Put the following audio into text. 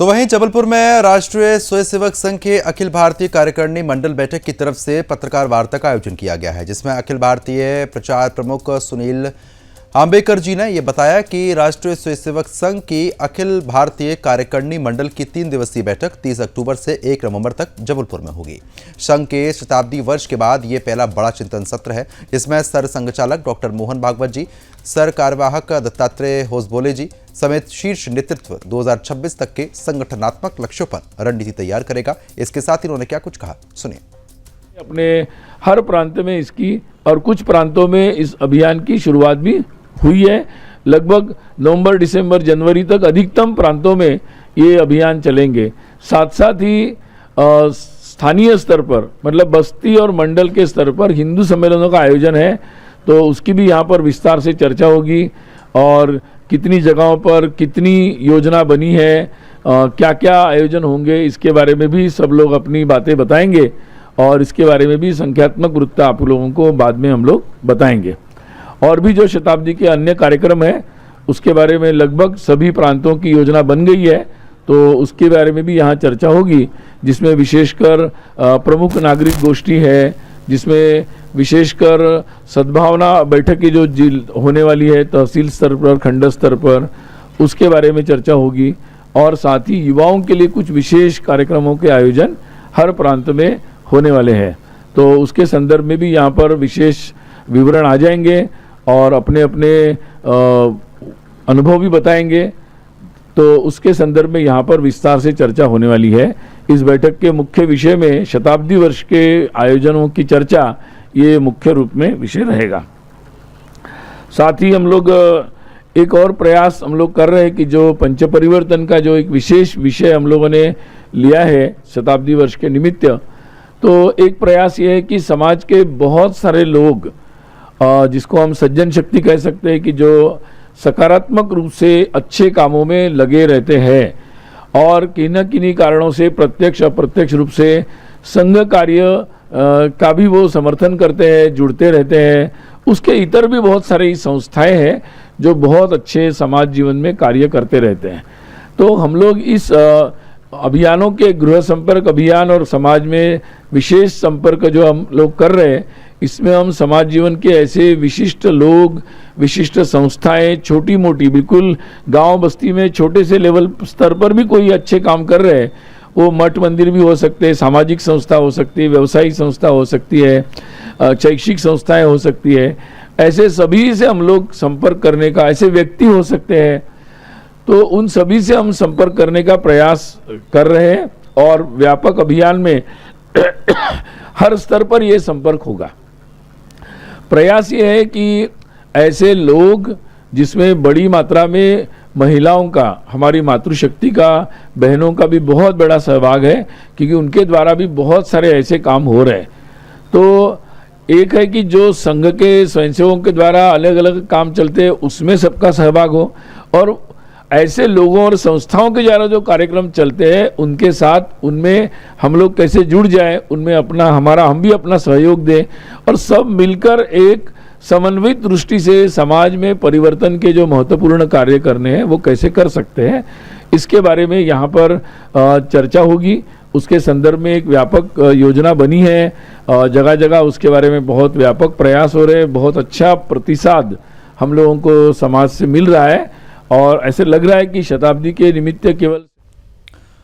तो वहीं जबलपुर में राष्ट्रीय स्वयंसेवक संघ के अखिल भारतीय कार्यकारिणी मंडल बैठक की तरफ से पत्रकार वार्ता का आयोजन किया गया है, जिसमें अखिल भारतीय प्रचार प्रमुख सुनील आंबेकर जी ने यह बताया कि राष्ट्रीय स्वयंसेवक संघ की अखिल भारतीय कार्यकारिणी मंडल की 3 दिवसीय बैठक 30 अक्टूबर से 1 नवंबर तक जबलपुर में होगी। संघ के शताब्दी वर्ष के बाद ये पहला बड़ा चिंतन सत्र है, जिसमें सर संघचालक डॉक्टर मोहन भागवत जी, सर कार्यवाहक दत्तात्रेय होसबोले जी समेत शीर्ष नेतृत्व 2026 तक के संगठनात्मक लक्ष्यों पर रणनीति तैयार करेगा। इसके साथ ही उन्होंने क्या कुछ कहा, सुनिए। अपने हर प्रांत में इसकी और कुछ प्रांतों में इस अभियान की शुरुआत भी हुई है। लगभग नवंबर, दिसंबर, जनवरी तक अधिकतम प्रांतों में ये अभियान चलेंगे। साथ साथ ही स्थानीय स्तर पर मतलब बस्ती और मंडल के स्तर पर हिंदू सम्मेलनों का आयोजन है, तो उसकी भी यहाँ पर विस्तार से चर्चा होगी और कितनी जगहों पर कितनी योजना बनी है, क्या क्या आयोजन होंगे, इसके बारे में भी सब लोग अपनी बातें बताएंगे और इसके बारे में भी संख्यात्मक वृत्त आप लोगों को बाद में हम लोग बताएंगे। और भी जो शताब्दी के अन्य कार्यक्रम है उसके बारे में लगभग सभी प्रांतों की योजना बन गई है, तो उसके बारे में भी यहाँ चर्चा होगी, जिसमें विशेषकर प्रमुख नागरिक गोष्ठी है, जिसमें विशेषकर सद्भावना बैठक की जो होने वाली है तहसील स्तर पर, खंड स्तर पर, उसके बारे में चर्चा होगी। और साथ ही युवाओं के लिए कुछ विशेष कार्यक्रमों के आयोजन हर प्रांत में होने वाले हैं, तो उसके संदर्भ में भी यहाँ पर विशेष विवरण आ जाएंगे और अपने अपने अनुभव भी बताएंगे, तो उसके संदर्भ में यहाँ पर विस्तार से चर्चा होने वाली है। इस बैठक के मुख्य विषय में शताब्दी वर्ष के आयोजनों की चर्चा ये मुख्य रूप में विषय रहेगा। साथ ही हम लोग एक और प्रयास हम लोग कर रहे हैं कि जो पंच परिवर्तन का जो एक विशेष विषय हम लोगों ने लिया है शताब्दी वर्ष के निमित्त, तो एक प्रयास ये है कि समाज के बहुत सारे लोग जिसको हम सज्जन शक्ति कह सकते हैं कि जो सकारात्मक रूप से अच्छे कामों में लगे रहते हैं और किन्हीं कारणों से प्रत्यक्ष अप्रत्यक्ष रूप से संघ कार्य का भी वो समर्थन करते हैं, जुड़ते रहते हैं। उसके इतर भी बहुत सारी संस्थाएं हैं जो बहुत अच्छे समाज जीवन में कार्य करते रहते हैं। तो हम लोग इस अभियानों के गृह संपर्क अभियान और समाज में विशेष संपर्क जो हम लोग कर रहे हैं, इसमें हम समाज जीवन के ऐसे विशिष्ट लोग, विशिष्ट संस्थाएं, छोटी मोटी बिल्कुल गांव बस्ती में छोटे से लेवल स्तर पर भी कोई अच्छे काम कर रहे हैं, वो मठ मंदिर भी हो सकते हैं, सामाजिक संस्था हो सकती है, व्यवसायिक संस्था हो सकती है, शैक्षिक संस्थाएं हो सकती है, ऐसे सभी से हम लोग संपर्क करने का, ऐसे व्यक्ति हो सकते हैं, तो उन सभी से हम संपर्क करने का प्रयास कर रहे हैं और व्यापक अभियान में हर स्तर पर यह संपर्क होगा। प्रयास ये है कि ऐसे लोग जिसमें बड़ी मात्रा में महिलाओं का, हमारी मातृशक्ति का, बहनों का भी बहुत बड़ा सहभाग है, क्योंकि उनके द्वारा भी बहुत सारे ऐसे काम हो रहे हैं। तो एक है कि जो संघ के स्वयंसेवकों के द्वारा अलग अलग काम चलते हैं उसमें सबका सहभाग हो, और ऐसे लोगों और संस्थाओं के द्वारा जो कार्यक्रम चलते हैं उनके साथ उनमें हम लोग कैसे जुड़ जाएं, उनमें हम भी अपना सहयोग दें और सब मिलकर एक समन्वित दृष्टि से समाज में परिवर्तन के जो महत्वपूर्ण कार्य करने हैं वो कैसे कर सकते हैं, इसके बारे में यहाँ पर चर्चा होगी। उसके संदर्भ में एक व्यापक योजना बनी है, जगह जगह उसके बारे में बहुत व्यापक प्रयास हो रहे हैं, बहुत अच्छा प्रतिसाद हम लोगों को समाज से मिल रहा है और ऐसे लग रहा है कि शताब्दी के निमित्त केवल